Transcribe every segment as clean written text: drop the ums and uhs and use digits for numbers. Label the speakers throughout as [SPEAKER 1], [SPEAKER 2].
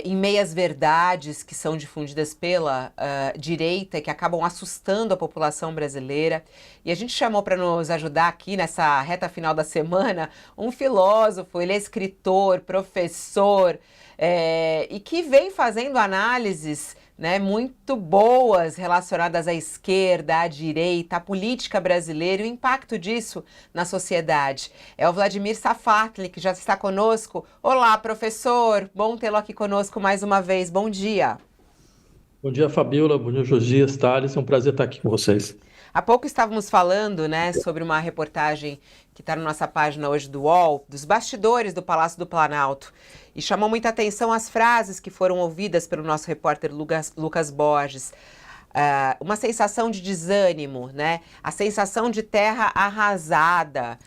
[SPEAKER 1] em meias verdades que são difundidas pela direita e que acabam assustando a população brasileira. E a gente chamou para nos ajudar aqui nessa reta final da semana um filósofo, ele é escritor, professor, e que vem fazendo análises, né, muito boas relacionadas à esquerda, à direita, à política brasileira e o impacto disso na sociedade. É o Vladimir Safatli, que já está conosco. Olá, professor. Bom tê-lo aqui conosco mais uma vez. Bom dia.
[SPEAKER 2] Bom dia, Fabiola. Bom dia, Josias, Thales. É um prazer estar aqui com vocês.
[SPEAKER 1] Há pouco estávamos falando, né, sobre uma reportagem que está na nossa página hoje do UOL, dos bastidores do Palácio do Planalto. E chamou muita atenção as frases que foram ouvidas pelo nosso repórter Lucas Borges. Uma sensação de desânimo, né? A sensação de terra arrasada.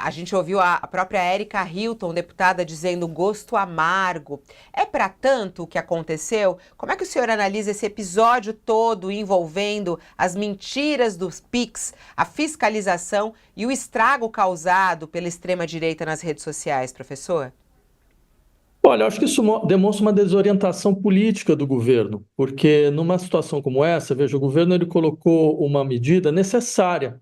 [SPEAKER 1] A gente ouviu a própria Érica Hilton, deputada, dizendo gosto amargo. É para tanto o que aconteceu? Como é que o senhor analisa esse episódio todo envolvendo as mentiras dos PIX, a fiscalização e o estrago causado pela extrema-direita nas redes sociais, professor?
[SPEAKER 2] Olha, eu acho que isso demonstra uma desorientação política do governo, porque numa situação como essa, veja, o governo ele colocou uma medida necessária,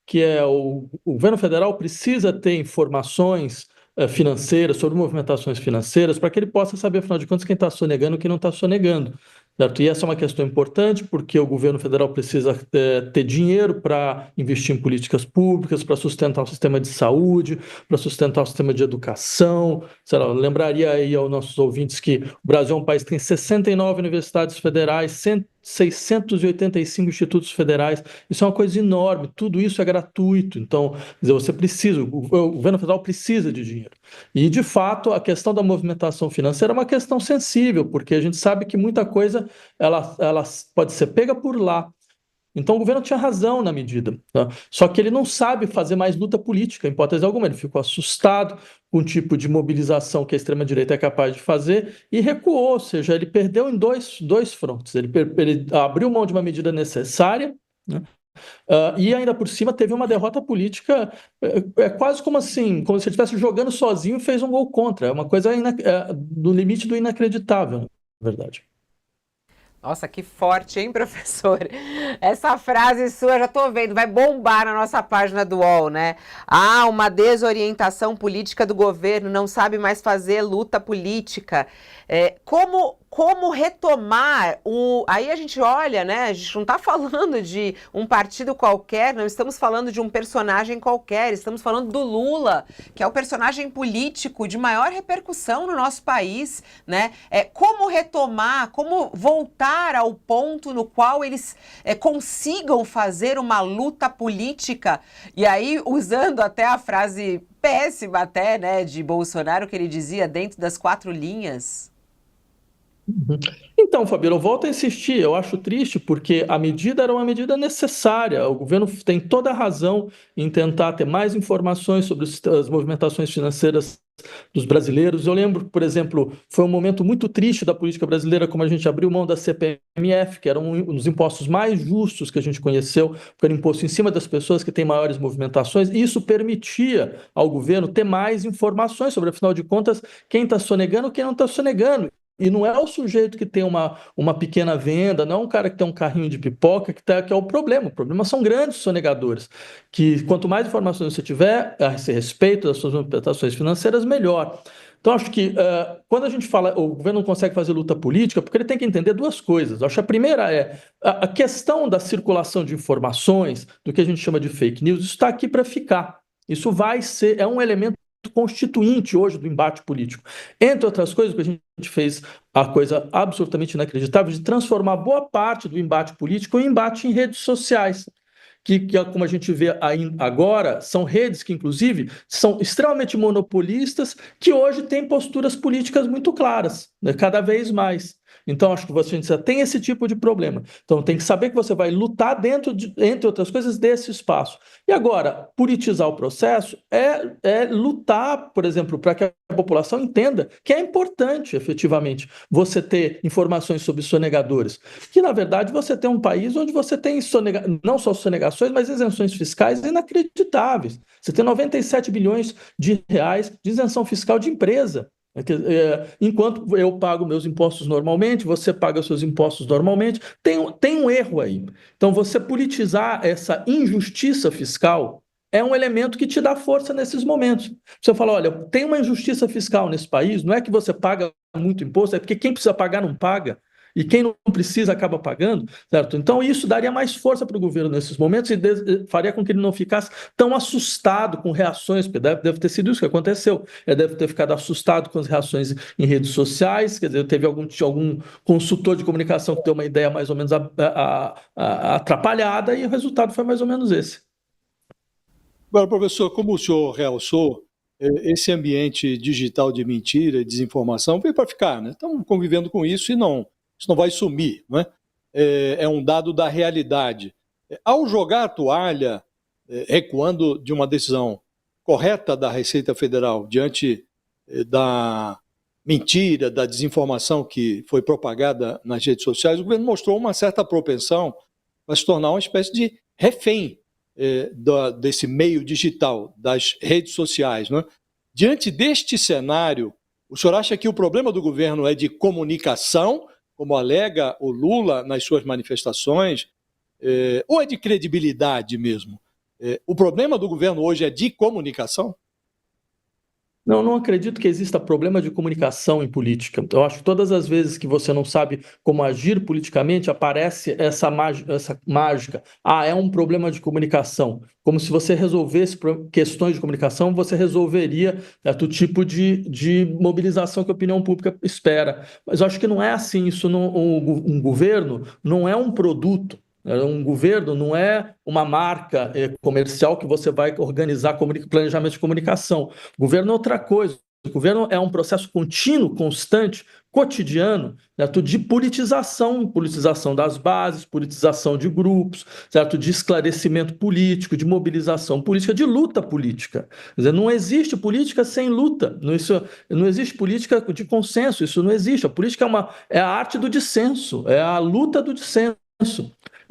[SPEAKER 2] que é o governo federal precisa ter informações financeiras, sobre movimentações financeiras, para que ele possa saber, afinal de contas, quem está sonegando e quem não está sonegando. Certo? E essa é uma questão importante, porque o governo federal precisa ter dinheiro para investir em políticas públicas, para sustentar o sistema de saúde, para sustentar o sistema de educação. Sei lá, eu lembraria aí aos nossos ouvintes que o Brasil é um país que tem 69 universidades federais, 685 institutos federais. Isso é uma coisa enorme, tudo isso é gratuito. Então, quer dizer, o governo federal precisa de dinheiro. E, de fato, a questão da movimentação financeira é uma questão sensível, porque a gente sabe que muita coisa ela pode ser pega por lá. Então, o governo tinha razão na medida, tá? Só que ele não sabe fazer mais luta política, em hipótese alguma. Ele ficou assustado com o tipo de mobilização que a extrema-direita é capaz de fazer e recuou, ou seja, ele perdeu em dois frontes. Ele abriu mão de uma medida necessária, né? E ainda por cima teve uma derrota política, quase como assim, como se ele estivesse jogando sozinho e fez um gol contra. É uma coisa no limite do inacreditável, na verdade.
[SPEAKER 1] Nossa, que forte, hein, professor? Essa frase sua, já tô vendo, vai bombar na nossa página do UOL, né? Ah, uma desorientação política do governo, não sabe mais fazer luta política. Como retomar o. Aí a gente olha, né? A gente não está falando de um partido qualquer, não estamos falando de um personagem qualquer, estamos falando do Lula, que é o personagem político de maior repercussão no nosso país, né? Como retomar, como voltar ao ponto no qual eles consigam fazer uma luta política, e aí usando até a frase péssima até, né, de Bolsonaro, que ele dizia dentro das quatro linhas.
[SPEAKER 2] Uhum. Então, Fabíola, eu volto a insistir. Eu acho triste porque a medida era uma medida necessária. O governo tem toda a razão em tentar ter mais informações sobre as movimentações financeiras dos brasileiros. Eu lembro, por exemplo, foi um momento muito triste da política brasileira, como a gente abriu mão da CPMF, que era um dos impostos mais justos que a gente conheceu, porque era imposto em cima das pessoas que têm maiores movimentações, e isso permitia ao governo ter mais informações sobre, afinal de contas, quem está sonegando e quem não está sonegando. E não é o sujeito que tem uma pequena venda, não é um cara que tem um carrinho de pipoca que é o problema. O problema são grandes sonegadores, que quanto mais informações você tiver a esse respeito das suas movimentações financeiras, melhor. Então, acho que quando a gente fala o governo não consegue fazer luta política, porque ele tem que entender duas coisas. Acho que a primeira é a questão da circulação de informações, do que a gente chama de fake news, isso está aqui para ficar. Isso vai ser, é um elemento constituinte hoje do embate político. Entre outras coisas, que a gente fez a coisa absolutamente inacreditável de transformar boa parte do embate político em embate em redes sociais. Como a gente vê agora, são redes que, inclusive, são extremamente monopolistas, que hoje têm posturas políticas muito claras, né, cada vez mais. Então, acho que você já tem esse tipo de problema. Então, tem que saber que você vai lutar entre outras coisas, desse espaço. E agora, politizar o processo é lutar, por exemplo, para que a população entenda que é importante, efetivamente, você ter informações sobre sonegadores. Que, na verdade, você tem um país onde você tem não só sonegações, mas isenções fiscais inacreditáveis. Você tem 97 bilhões de reais de isenção fiscal de empresa. Enquanto eu pago meus impostos normalmente, você paga seus impostos normalmente, tem um erro aí. Então, você politizar essa injustiça fiscal é um elemento que te dá força nesses momentos. Você fala, olha, tem uma injustiça fiscal nesse país, não é que você paga muito imposto, é porque quem precisa pagar não paga. E quem não precisa acaba pagando, certo? Então, isso daria mais força para o governo nesses momentos e faria com que ele não ficasse tão assustado com reações, porque deve ter sido isso que aconteceu. Ele deve ter ficado assustado com as reações em redes sociais, quer dizer, teve algum consultor de comunicação que deu uma ideia mais ou menos atrapalhada e o resultado foi mais ou menos esse.
[SPEAKER 3] Agora, professor, como o senhor realçou, esse ambiente digital de mentira e desinformação veio para ficar, né? Estamos convivendo com isso e isso não vai sumir, não é? É um dado da realidade. Ao jogar a toalha, recuando de uma decisão correta da Receita Federal diante da mentira, da desinformação que foi propagada nas redes sociais, o governo mostrou uma certa propensão para se tornar uma espécie de refém desse meio digital, das redes sociais, né? Diante deste cenário, o senhor acha que o problema do governo é de comunicação, como alega o Lula nas suas manifestações, ou é de credibilidade mesmo? O problema do governo hoje é de comunicação?
[SPEAKER 2] Não acredito que exista problema de comunicação em política. Eu acho que todas as vezes que você não sabe como agir politicamente, aparece essa mágica. É um problema de comunicação. Como se você resolvesse questões de comunicação, você resolveria o tipo de mobilização que a opinião pública espera. Mas eu acho que não é assim. Um governo não é um produto. Um governo não é uma marca comercial que você vai organizar planejamento de comunicação. O governo é outra coisa. O governo é um processo contínuo, constante, cotidiano, certo? De politização das bases, politização de grupos, certo? De esclarecimento político, de mobilização política, de luta política. Quer dizer, não existe política sem luta. Não existe política de consenso. Isso não existe. A política é a arte do dissenso, é a luta do dissenso.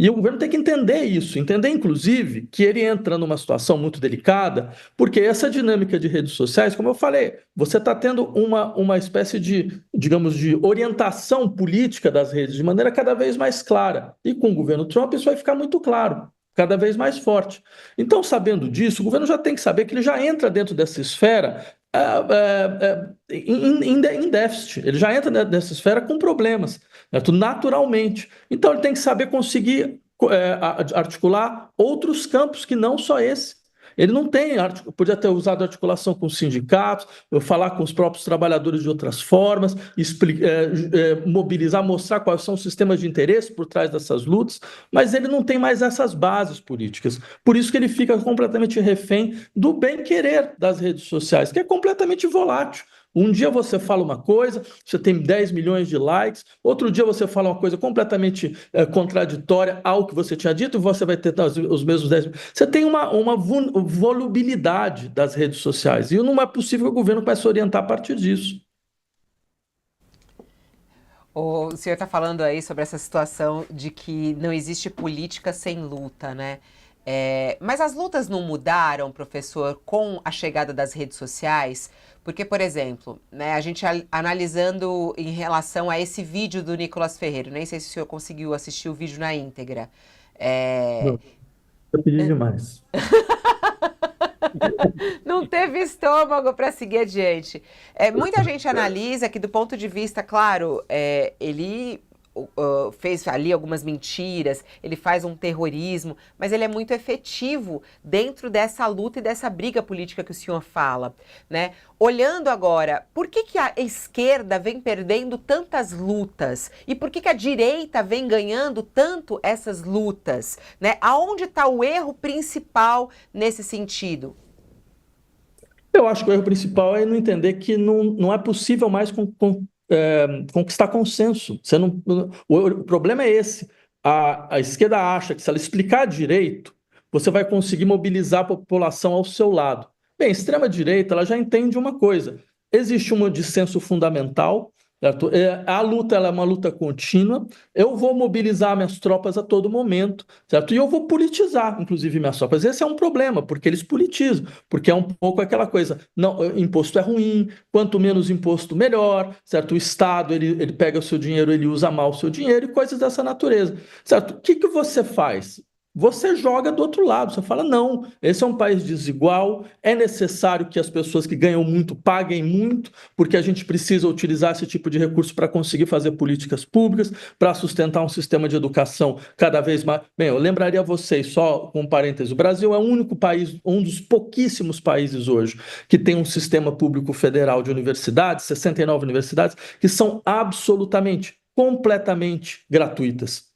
[SPEAKER 2] E o governo tem que entender isso, entender, inclusive, que ele entra numa situação muito delicada, porque essa dinâmica de redes sociais, como eu falei, você está tendo uma espécie de, digamos, de orientação política das redes de maneira cada vez mais clara. E com o governo Trump isso vai ficar muito claro, cada vez mais forte. Então, sabendo disso, o governo já tem que saber que ele já entra dentro dessa esfera em déficit, ele já entra nessa esfera com problemas, naturalmente. Então ele tem que saber conseguir articular outros campos que não só esse. Ele não tem, podia ter usado articulação com os sindicatos, falar com os próprios trabalhadores de outras formas, mobilizar, mostrar quais são os sistemas de interesse por trás dessas lutas, mas ele não tem mais essas bases políticas. Por isso que ele fica completamente refém do bem-querer das redes sociais, que é completamente volátil. Um dia você fala uma coisa, você tem 10 milhões de likes, outro dia você fala uma coisa completamente contraditória ao que você tinha dito, e você vai ter os mesmos 10 milhões. Você tem uma volubilidade das redes sociais, e não é possível que o governo comece a orientar a partir disso.
[SPEAKER 1] O senhor está falando aí sobre essa situação de que não existe política sem luta, né? Mas as lutas não mudaram, professor, com a chegada das redes sociais? Porque, por exemplo, né, a gente analisando em relação a esse vídeo do Nicolas Ferreiro, nem sei se o senhor conseguiu assistir o vídeo na íntegra.
[SPEAKER 2] Não, eu pedi demais.
[SPEAKER 1] Não teve estômago para seguir adiante. Muita gente analisa que, do ponto de vista, claro, ele fez ali algumas mentiras, ele faz um terrorismo, mas ele é muito efetivo dentro dessa luta e dessa briga política que o senhor fala, né? Olhando agora, por que a esquerda vem perdendo tantas lutas? E por que a direita vem ganhando tanto essas lutas, né? Aonde está o erro principal nesse sentido?
[SPEAKER 2] Eu acho que o erro principal é não entender que não é possível mais conquistar consenso. O problema é esse. A esquerda acha que se ela explicar direito, você vai conseguir mobilizar a população ao seu lado. Bem, a extrema-direita ela já entende uma coisa. Existe um dissenso fundamental, Certo? A luta ela é uma luta contínua. Eu vou mobilizar minhas tropas a todo momento, certo? E eu vou politizar, inclusive, minhas tropas. Esse é um problema, porque eles politizam, porque é um pouco aquela coisa, não, imposto é ruim, quanto menos imposto, melhor, certo? O Estado, ele pega o seu dinheiro, ele usa mal o seu dinheiro e coisas dessa natureza, certo? O que que você faz? Você joga do outro lado, você fala, não, esse é um país desigual, é necessário que as pessoas que ganham muito paguem muito, porque a gente precisa utilizar esse tipo de recurso para conseguir fazer políticas públicas, para sustentar um sistema de educação cada vez mais. Bem, eu lembraria a vocês, só com um parênteses, o Brasil é o único país, um dos pouquíssimos países hoje, que tem um sistema público federal de universidades, 69 universidades, que são absolutamente, completamente gratuitas.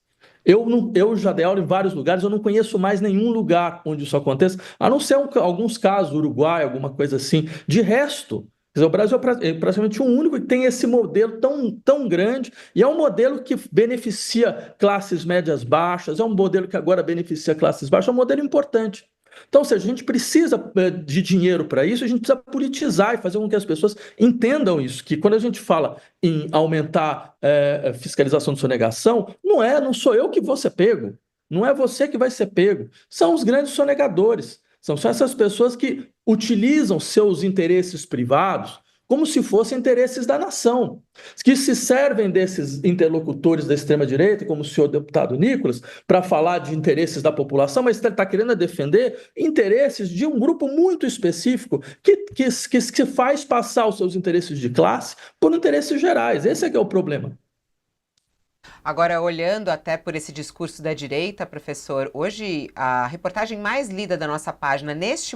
[SPEAKER 2] Eu já dei aula em vários lugares, eu não conheço mais nenhum lugar onde isso aconteça, a não ser alguns casos, Uruguai, alguma coisa assim. De resto, quer dizer, o Brasil é praticamente o único que tem esse modelo tão grande, e é um modelo que beneficia classes médias baixas, é um modelo que agora beneficia classes baixas, é um modelo importante. Então, se a gente precisa de dinheiro para isso, a gente precisa politizar e fazer com que as pessoas entendam isso, que quando a gente fala em aumentar fiscalização de sonegação, não sou eu que vou ser pego, não é você que vai ser pego, são os grandes sonegadores, são só essas pessoas que utilizam seus interesses privados como se fossem interesses da nação, que se servem desses interlocutores da extrema-direita, como o senhor deputado Nicolas, para falar de interesses da população, mas está querendo defender interesses de um grupo muito específico que faz passar os seus interesses de classe por interesses gerais. Esse é que é o problema.
[SPEAKER 1] Agora, olhando até por esse discurso da direita, professor, hoje a reportagem mais lida da nossa página neste